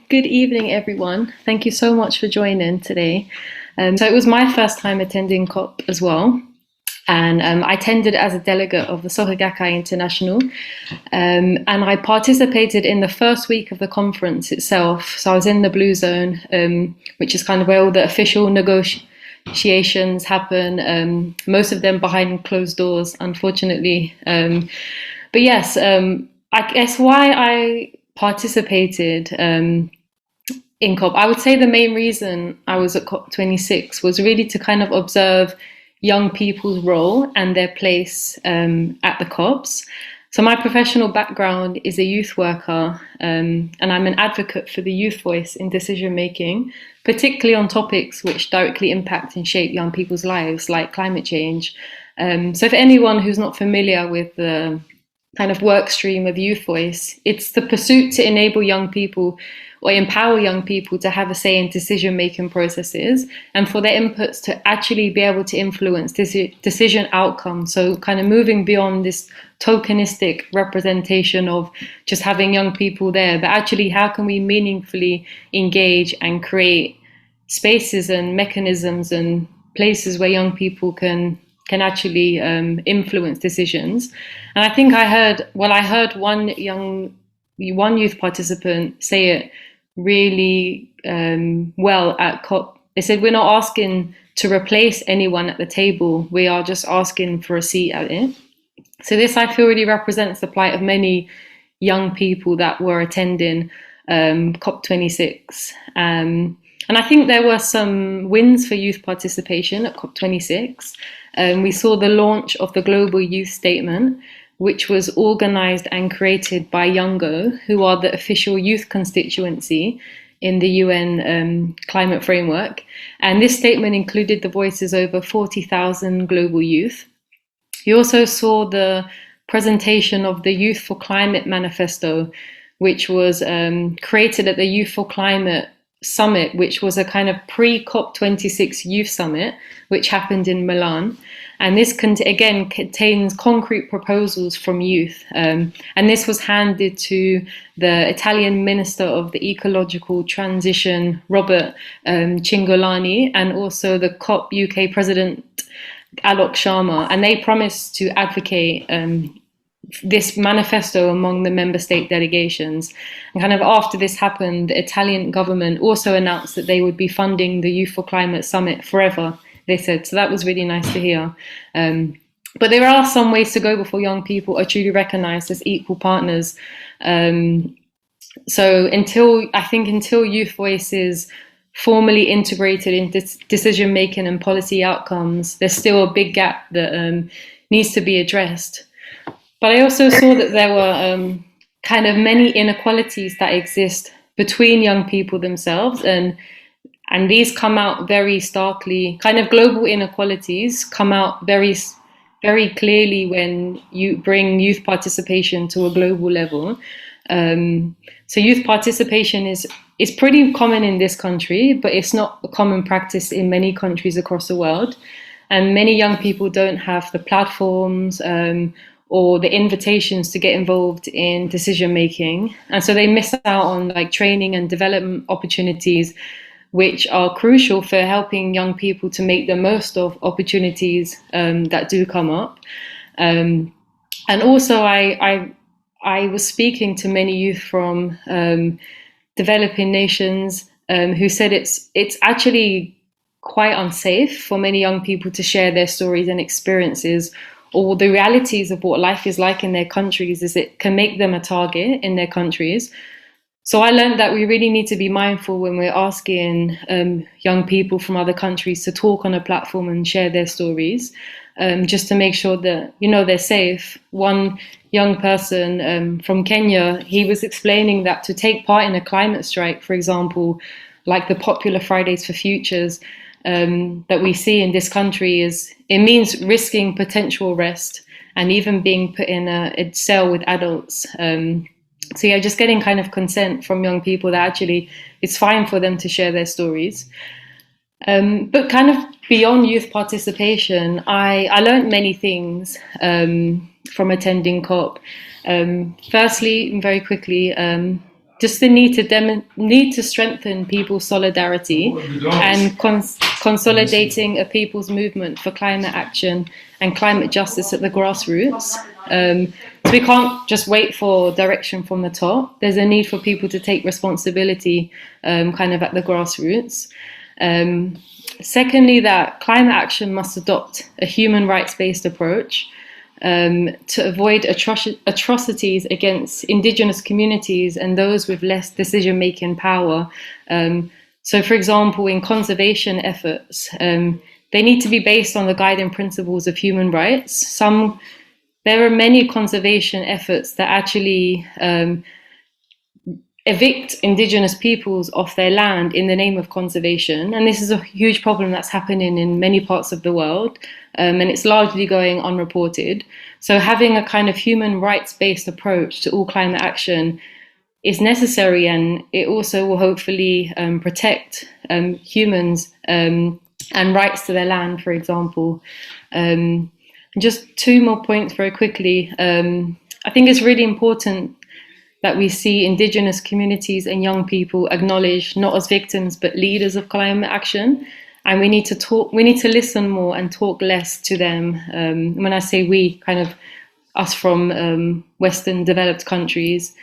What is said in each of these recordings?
Good evening, everyone. Thank you so much for joining today. So it was my first time attending COP as well. And I attended as a delegate of the Glasgow International. And I participated in the first week of the conference itself. So I was in the Blue Zone, which is kind of where all the official negotiations happen, most of them behind closed doors, unfortunately. But yes, I guess why I participated in COP, I would say the main reason I was at COP26 was really to kind of observe young people's role and their place at the COPs. So my professional background is a youth worker, and I'm an advocate for the youth voice in decision making, particularly on topics which directly impact and shape young people's lives, like climate change. So for anyone who's not familiar with the kind of work stream of Youth Voice, it's the pursuit to enable young people or empower young people to have a say in decision-making processes and for their inputs to actually be able to influence decision outcomes. So kind of moving beyond this tokenistic representation of just having young people there, but actually how can we meaningfully engage and create spaces and mechanisms and places where young people can actually influence decisions. And I think I heard one youth participant say it really well at COP. They said, we're not asking to replace anyone at the table, we are just asking for a seat at it. So this, I feel, really represents the plight of many young people that were attending COP26. And I think there were some wins for youth participation at COP26. We saw the launch of the Global Youth Statement, which was organised and created by Youngo, who are the official youth constituency in the UN climate framework. And this statement included the voices of over 40,000 global youth. You also saw the presentation of the Youthful Climate Manifesto, which was created at the Youthful Climate Summit, which was a kind of pre-COP26 youth summit, which happened in Milan. And this again contains concrete proposals from youth. And this was handed to the Italian Minister of the Ecological Transition, Robert Cingolani, and also the COP UK President, Alok Sharma. And they promised to advocate this manifesto among the member state delegations. And kind of after this happened, the Italian government also announced that they would be funding the Youthful Climate Summit forever, they said. So that was really nice to hear. But there are some ways to go before young people are truly recognized as equal partners. So until Youth Voice is formally integrated in decision making and policy outcomes, there's still a big gap that needs to be addressed. But I also saw that there were kind of many inequalities that exist between young people themselves, and these come out very starkly. Kind of global inequalities come out very, very clearly when you bring youth participation to a global level. So youth participation is pretty common in this country, but it's not a common practice in many countries across the world. And many young people don't have the platforms or the invitations to get involved in decision making. And so they miss out on like training and development opportunities, which are crucial for helping young people to make the most of opportunities that do come up. And also I was speaking to many youth from developing nations who said it's actually quite unsafe for many young people to share their stories and experiences or the realities of what life is like in their countries, as it can make them a target in their countries. So I learned that we really need to be mindful when we're asking young people from other countries to talk on a platform and share their stories, just to make sure that, they're safe. One young person from Kenya, he was explaining that to take part in a climate strike, for example, like the popular Fridays for Futures, that we see in this country, it means risking potential arrest and even being put in a cell with adults. So yeah, just getting kind of consent from young people that actually it's fine for them to share their stories. But kind of beyond youth participation, I learned many things from attending COP. Firstly, very quickly, just the need to strengthen people's solidarity and consolidating a people's movement for climate action and climate justice at the grassroots. So we can't just wait for direction from the top. There's a need for people to take responsibility kind of at the grassroots. Secondly, that climate action must adopt a human rights-based approach to avoid atrocities against indigenous communities and those with less decision-making power. So, for example, in conservation efforts, they need to be based on the guiding principles of human rights. There are many conservation efforts that actually evict indigenous peoples off their land in the name of conservation. And this is a huge problem that's happening in many parts of the world, and it's largely going unreported. So having a kind of human rights-based approach to all climate action is necessary, and it also will hopefully protect humans and rights to their land, for example. Just two more points very quickly. I think it's really important that we see indigenous communities and young people acknowledged not as victims but leaders of climate action, and we need to listen more and talk less to them. When I say we, kind of us from Western developed countries.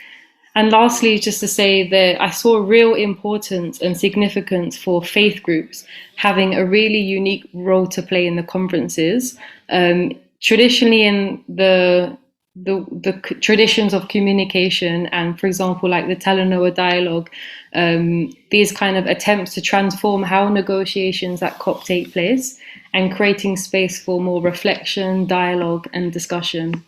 And lastly, just to say that I saw real importance and significance for faith groups having a really unique role to play in the conferences. Traditionally in the traditions of communication and, for example, like the Talanoa dialogue, these kind of attempts to transform how negotiations at COP take place and creating space for more reflection, dialogue and discussion.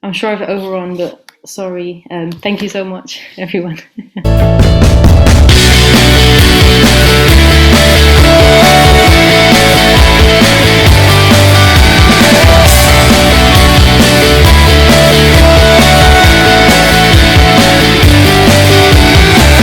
I'm sure I've overrun, but sorry. Thank you so much, everyone.